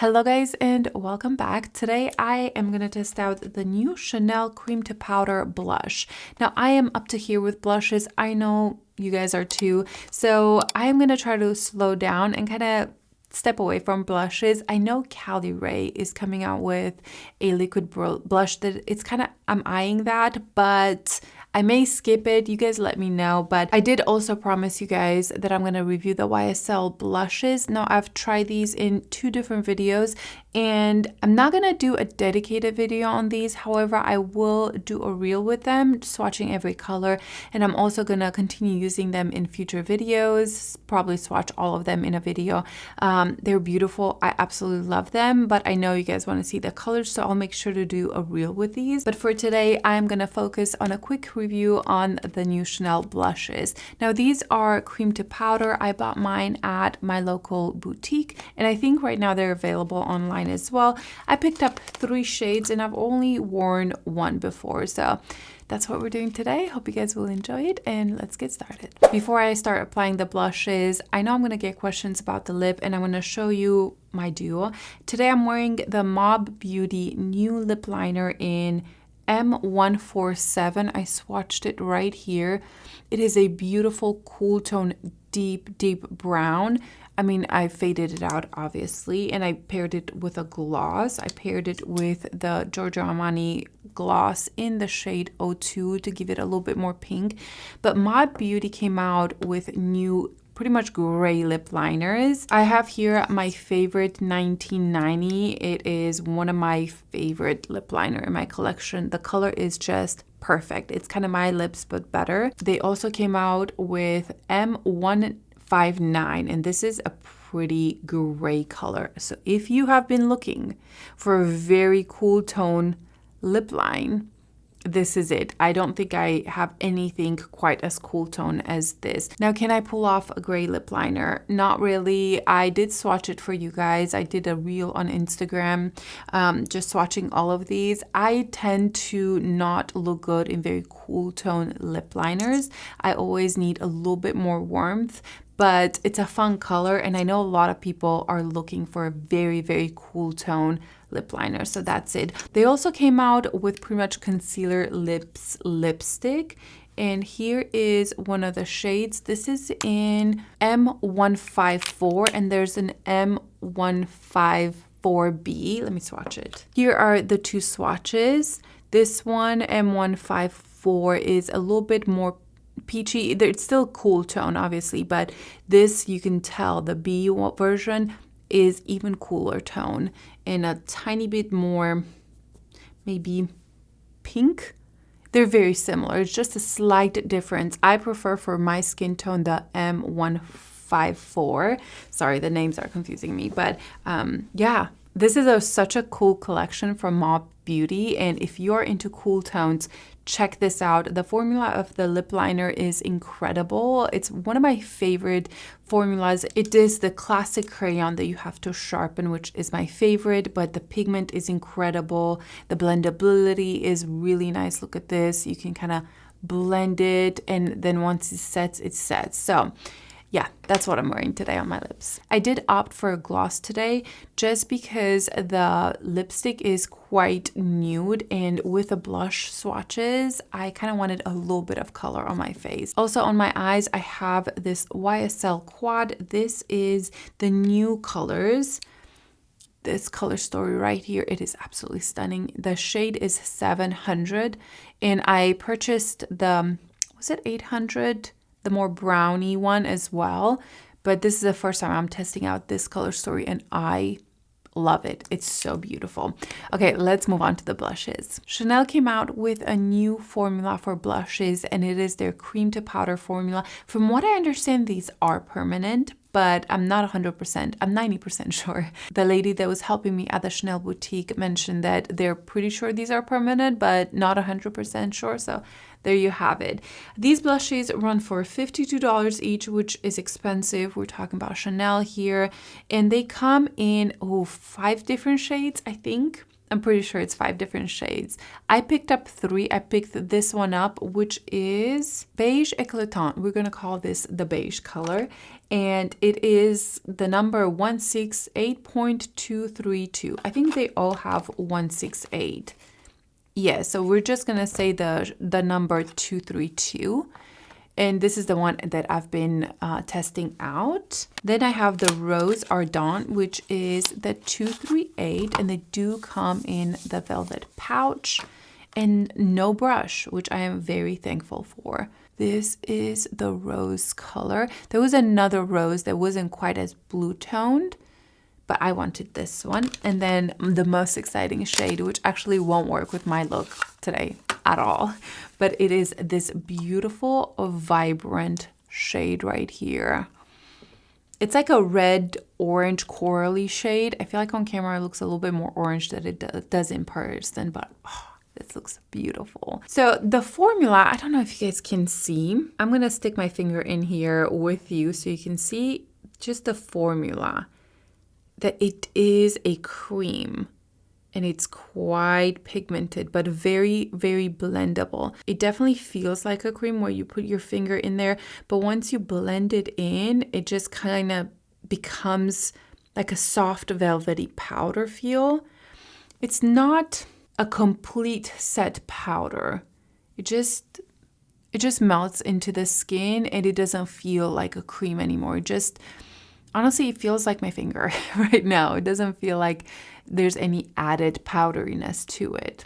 Hello guys and welcome back. Today I am going to test out the new Chanel Cream to Powder blush. Now I am up to here with blushes. I know you guys are too. So I am going to try to slow down and kind of step away from blushes. I know Cali Ray is coming out with a liquid blush that it's kind of, I'm eyeing that, but I may skip it. You guys let me know. But I did also promise you guys that I'm going to review the YSL blushes. Now I've tried these in 2 different videos and I'm not going to do a dedicated video on these. However, I will do a reel with them, swatching every color. And I'm also going to continue using them in future videos, probably swatch all of them in a video. They're beautiful. I absolutely love them, but I know you guys want to see the colors, so I'll make sure to do a reel with these. But for today, I'm going to focus on a quick review on the new Chanel blushes. Now these are cream to powder. I bought mine at my local boutique and I think right now they're available online as well. I picked up 3 shades and I've only worn 1 before, so that's what we're doing today. Hope you guys will enjoy it and let's get started. Before I start applying the blushes, I know I'm going to get questions about the lip and I'm going to show you my duo. Today I'm wearing the Mob Beauty new lip liner in M147. I swatched it right here. It is a beautiful cool tone, deep brown. I mean, I faded it out obviously and I paired it with a gloss. I paired it with the Giorgio Armani gloss in the shade 02 to give it a little bit more pink. But Mob Beauty came out with new pretty much gray lip liners. I have here my favorite 1990. It is one of my favorite lip liner in my collection. The color is just perfect. It's kind of my lips but better. They also came out with M159 and this is a pretty gray color. So if you have been looking for a very cool tone lip line, this is it. I don't think I have anything quite as cool tone as this. Now, can I pull off a gray lip liner? Not really. I did swatch it for you guys. I did a reel on Instagram, just swatching all of these. I tend to not look good in very cool tone lip liners. I always need a little bit more warmth, but it's a fun color and I know a lot of people are looking for a very cool tone lip liner, so that's it. They also came out with pretty much concealer lips lipstick and here is one of the shades. This is in M154 and there's an M154B. Let me swatch it. Here are the 2 swatches. This one, M154, is a little bit more peachy. It's still cool tone obviously, but this you can tell the B version is even cooler tone and a tiny bit more maybe pink. They're very similar. It's just a slight difference. I prefer for my skin tone the M154. Sorry, the names are confusing me, but yeah, this is such a cool collection from Mob Beauty, and if you're into cool tones, check this out. The formula of the lip liner is incredible. It's one of my favorite formulas. It is the classic crayon that you have to sharpen, which is my favorite, but the pigment is incredible. The blendability is really nice. Look at this. You can kind of blend it, and then once it sets, it sets. So yeah, that's what I'm wearing today on my lips. I did opt for a gloss today just because the lipstick is quite nude and with the blush swatches, I kind of wanted a little bit of color on my face. Also on my eyes, I have this YSL Quad. This is the new colors. This color story right here, it is absolutely stunning. The shade is 700 and I purchased the, was it 800? The more brownie one as well, but this is the first time I'm testing out this color story and I love it. It's so beautiful. Okay, let's move on to the blushes. Chanel came out with a new formula for blushes and it is their cream to powder formula. From what I understand, these are permanent, but I'm not 100%, I'm 90% sure. The lady that was helping me at the Chanel boutique mentioned that they're pretty sure these are permanent, but not 100% sure, so there you have it. These blushes run for $52 each, which is expensive. We're talking about Chanel here, and they come in 5 different shades, I think. I'm pretty sure it's 5 different shades. I picked up 3. I picked this one up, which is beige éclatant. We're going to call this the beige color. And it is the number 168.232. I think they all have 168. Yeah, so we're just going to say the number 232. And this is the one that I've been testing out. Then I have the Rose Ardent, which is the 238, and they do come in the velvet pouch and no brush, which I am very thankful for. This is the rose color. There was another rose that wasn't quite as blue toned, but I wanted this one. And then the most exciting shade, which actually won't work with my look today at all, but it is this beautiful, vibrant shade right here. It's like a red, orange, corally shade. I feel like on camera it looks a little bit more orange than it does in person, but oh, this looks beautiful. So the formula, I don't know if you guys can see. I'm gonna stick my finger in here with you so you can see just the formula. That it is a cream and it's quite pigmented, but very, very blendable. It definitely feels like a cream where you put your finger in there, but once you blend it in, it just kind of becomes like a soft velvety powder feel. It's not a complete set powder. It just melts into the skin and it doesn't feel like a cream anymore. Honestly, it feels like my finger right now. It doesn't feel like there's any added powderiness to it.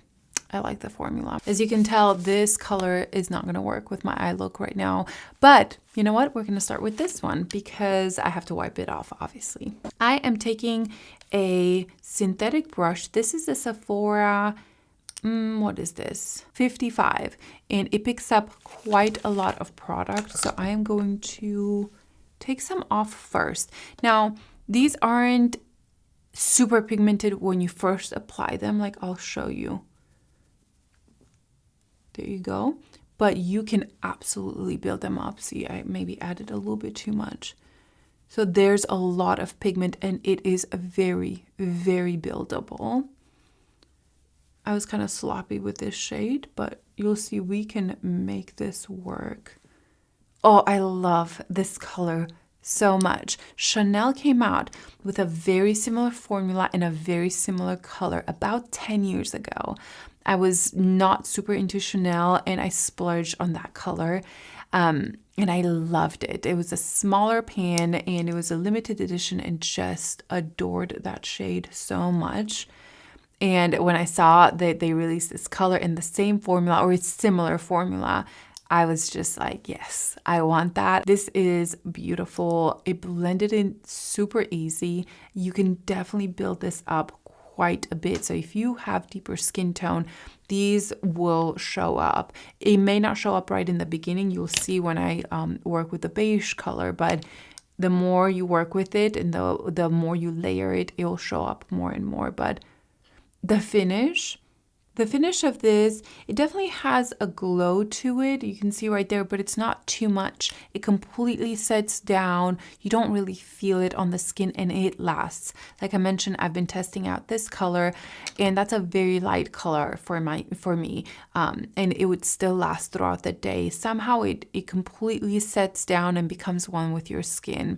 I like the formula. As you can tell, this color is not going to work with my eye look right now. But you know what? We're going to start with this one because I have to wipe it off, obviously. I am taking a synthetic brush. This is a Sephora, what is this? 55. And it picks up quite a lot of product. So I am going to take some off first. Now, these aren't super pigmented when you first apply them. Like, I'll show you. There you go. But you can absolutely build them up. See, I maybe added a little bit too much. So there's a lot of pigment and it is very, very buildable. I was kind of sloppy with this shade, but you'll see we can make this work. Oh, I love this color so much. Chanel came out with a very similar formula and a very similar color about 10 years ago. I was not super into Chanel and I splurged on that color and I loved it. It was a smaller pan and it was a limited edition and just adored that shade so much. And when I saw that they released this color in the same formula or a similar formula, I was just like, yes, I want that. This is beautiful. It blended in super easy. You can definitely build this up quite a bit. So if you have deeper skin tone, these will show up. It may not show up right in the beginning. You'll see when I work with the beige color, but the more you work with it and the more you layer it, it will show up more and more. But the finish of this, it definitely has a glow to it. You can see right there, but it's not too much. It completely sets down. You don't really feel it on the skin and it lasts. Like I mentioned, I've been testing out this color and that's a very light color for me. And it would still last throughout the day. Somehow it completely sets down and becomes one with your skin.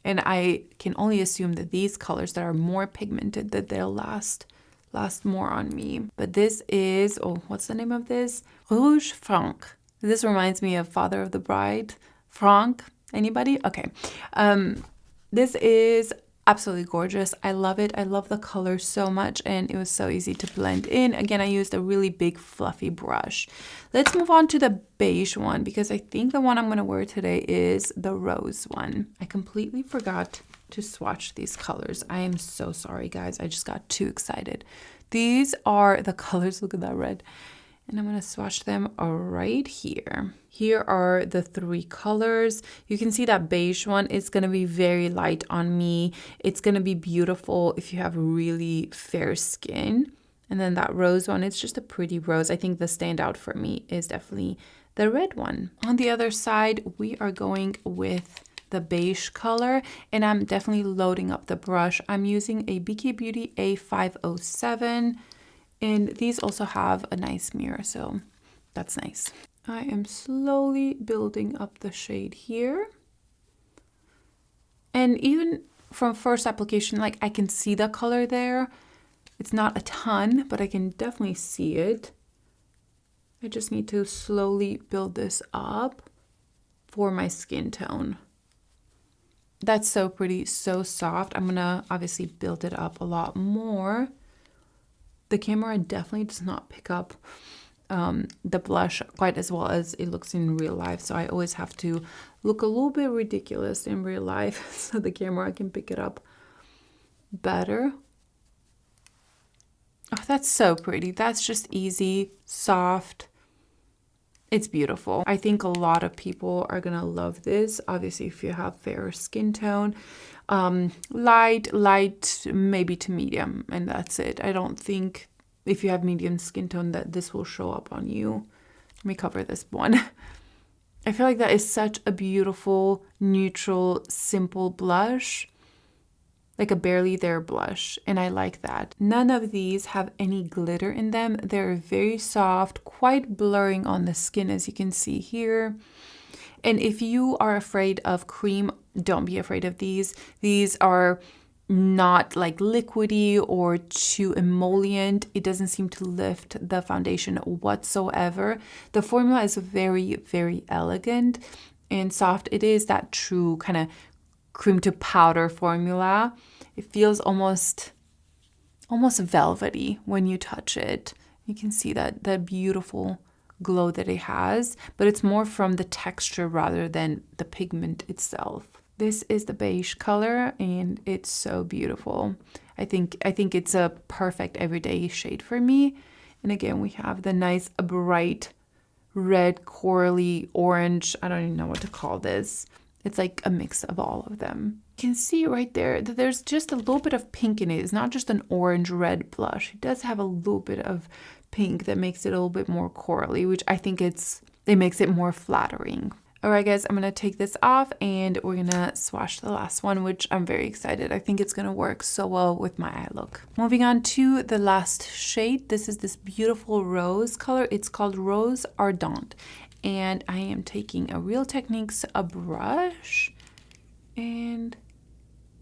And I can only assume that these colors that are more pigmented, that they'll last more on me. But this is, oh, what's the name of this? Rouge Franc. This reminds me of Father of the Bride. Franc, anybody? Okay. This is absolutely gorgeous. I love it. I love the color so much and it was so easy to blend in. Again, I used a really big fluffy brush. Let's move on to the beige one because I think the one I'm going to wear today is the rose one. I completely forgot to swatch these colors. I am so sorry, guys. I just got too excited. These are the colors. Look at that red. And I'm going to swatch them right here. Here are the 3 colors. You can see that beige one is going to be very light on me. It's going to be beautiful if you have really fair skin. And then that rose one, it's just a pretty rose. I think the standout for me is definitely the red one. On the other side, we are going with the beige color and I'm definitely loading up the brush. I'm using a BK Beauty A507 And these also have a nice mirror, so that's nice. I am slowly building up the shade here. And even from first application, like I can see the color there. It's not a ton, but I can definitely see it. I just need to slowly build this up for my skin tone. That's so pretty, so soft. I'm gonna obviously build it up a lot more. The camera definitely does not pick up the blush quite as well as it looks in real life. So I always have to look a little bit ridiculous in real life so the camera can pick it up better. Oh, that's so pretty. That's just easy, soft. It's beautiful. I think a lot of people are gonna love this. Obviously, if you have fairer skin tone, light, maybe to medium, and that's it. I don't think if you have medium skin tone that this will show up on you. Let me cover this one. I feel like that is such a beautiful, neutral, simple blush. Like a barely there blush, and I like that. None of these have any glitter in them. They're very soft, quite blurring on the skin, as you can see here. And if you are afraid of cream, don't be afraid of these. These are not like liquidy or too emollient. It doesn't seem to lift the foundation whatsoever. The formula is very, very elegant and soft. It is that true kind of cream to powder formula. It feels almost velvety when you touch it. You can see that beautiful glow that it has, but it's more from the texture rather than the pigment itself. This is the beige color and it's so beautiful. I think it's a perfect everyday shade for me. And again, we have the nice bright red, corally, orange. I don't even know what to call this. It's like a mix of all of them. You can see right there that there's just a little bit of pink in it. It's not just an orange-red blush. It does have a little bit of pink that makes it a little bit more corally, which I think it makes it more flattering. All right, guys, I'm gonna take this off and we're gonna swatch the last one, which I'm very excited. I think it's gonna work so well with my eye look. Moving on to the last shade. This is this beautiful rose color. It's called Rose Ardente. And I am taking a Real Techniques brush and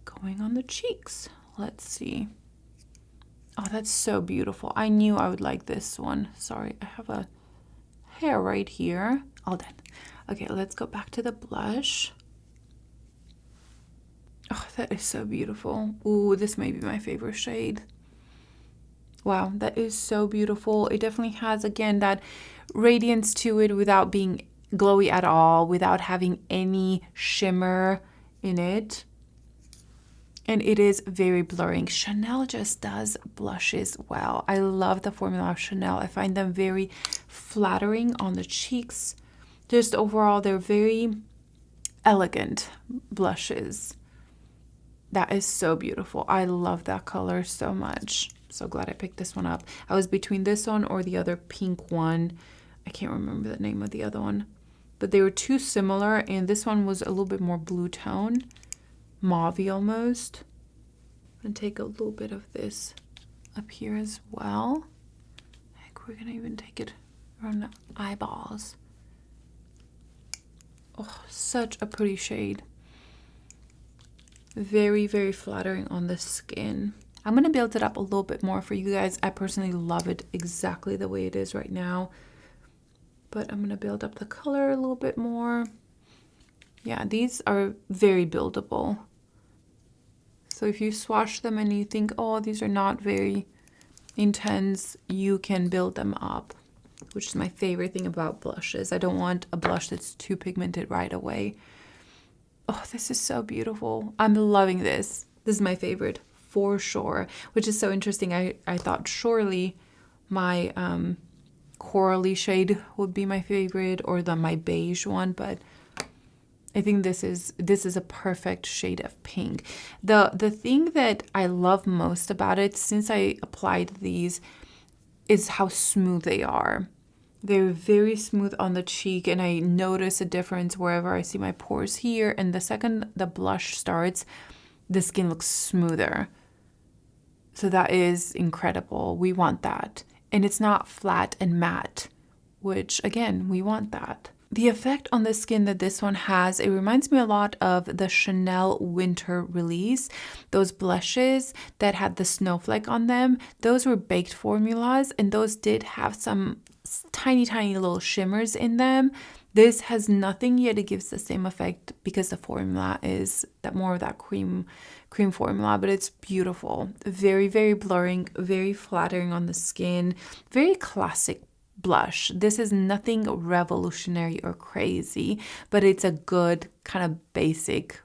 going on the cheeks. Let's see. Oh, that's so beautiful. I knew I would like this one. Sorry, I have a hair right here. All done. Okay, let's go back to the blush. Oh, that is so beautiful. Ooh, this may be my favorite shade. Wow, that is so beautiful. It definitely has, again, that radiance to it without being glowy at all, without having any shimmer in it. And it is very blurring. Chanel just does blushes well. I love the formula of Chanel. I find them very flattering on the cheeks. Just overall, they're very elegant blushes. That is so beautiful. I love that color so much. So glad I picked this one up. I was between this one or the other pink one. I can't remember the name of the other one. But they were too similar, and this one was a little bit more blue tone. Mauvey almost. I'm gonna take a little bit of this up here as well. I think we're gonna even take it around the eyeballs. Oh, such a pretty shade. Very, very flattering on the skin. I'm going to build it up a little bit more for you guys. I personally love it exactly the way it is right now. But I'm going to build up the color a little bit more. Yeah, these are very buildable. So if you swatch them and you think, oh, these are not very intense, you can build them up, which is my favorite thing about blushes. I don't want a blush that's too pigmented right away. Oh, this is so beautiful. I'm loving this. This is my favorite for sure, which is so interesting. I thought surely my corally shade would be my favorite, or my beige one, but I think this is a perfect shade of pink. The thing that I love most about it since I applied these is how smooth they are. They're very smooth on the cheek, and I notice a difference wherever I see my pores here, and the second the blush starts, the skin looks smoother. So that is incredible. We want that. and it's not flat and matte, which again, we want that. The effect on the skin that this one has, it reminds me a lot of the Chanel winter release. Those blushes that had the snowflake on them, those were baked formulas, and those did have some tiny, tiny little shimmers in them. This has nothing, yet it gives the same effect because the formula is that more of that cream formula, but it's beautiful. Very, very blurring, very flattering on the skin, very classic blush. This is nothing revolutionary or crazy, but it's a good kind of basic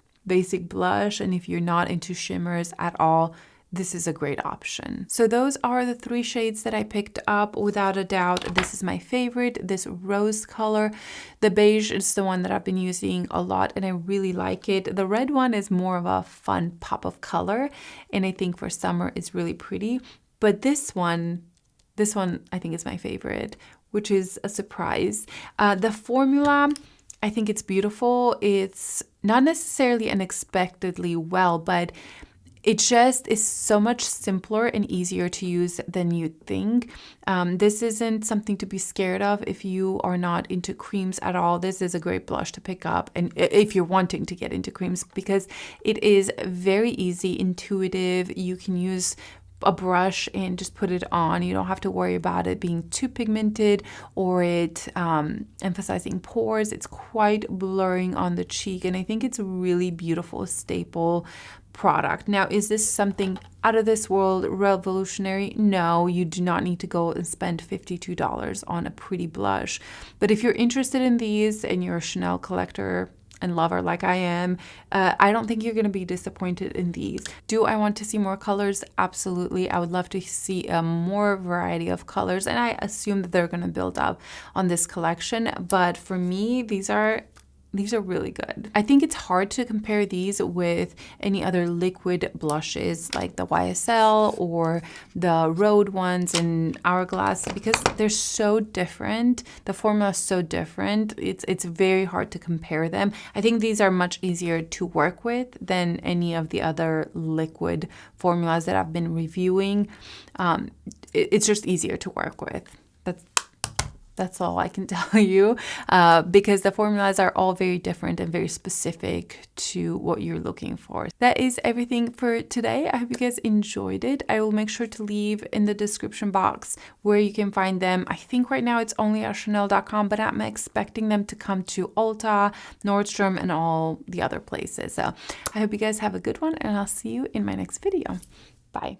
blush. And if you're not into shimmers at all, this is a great option. So those are the 3 shades that I picked up. Without a doubt, this is my favorite, this rose color. The beige is the one that I've been using a lot and I really like it. The red one is more of a fun pop of color, and I think for summer it's really pretty. But this one I think is my favorite, which is a surprise. The formula, I think it's beautiful. It's not necessarily unexpectedly well, but it just is so much simpler and easier to use than you'd think. This isn't something to be scared of if you are not into creams at all. This is a great blush to pick up, and if you're wanting to get into creams, because it is very easy, intuitive. You can use a brush and just put it on. You don't have to worry about it being too pigmented or it emphasizing pores. It's quite blurring on the cheek, and I think it's a really beautiful staple product. Now, is this something out of this world, revolutionary? No, you do not need to go and spend $52 on a pretty blush. But if you're interested in these and you're a Chanel collector and lover like I am, I don't think you're going to be disappointed in these. Do I want to see more colors? Absolutely. I would love to see a more variety of colors, and I assume that they're going to build up on this collection. But for me, these are really good. I think it's hard to compare these with any other liquid blushes like the YSL or the Rhode ones in Hourglass, because they're so different. The formula is so different. It's very hard to compare them. I think these are much easier to work with than any of the other liquid formulas that I've been reviewing. It's just easier to work with. That's all I can tell you, because the formulas are all very different and very specific to what you're looking for. That is everything for today. I hope you guys enjoyed it. I will make sure to leave in the description box where you can find them. I think right now it's only at Chanel.com, but I'm expecting them to come to Ulta, Nordstrom, and all the other places. So I hope you guys have a good one, and I'll see you in my next video. Bye.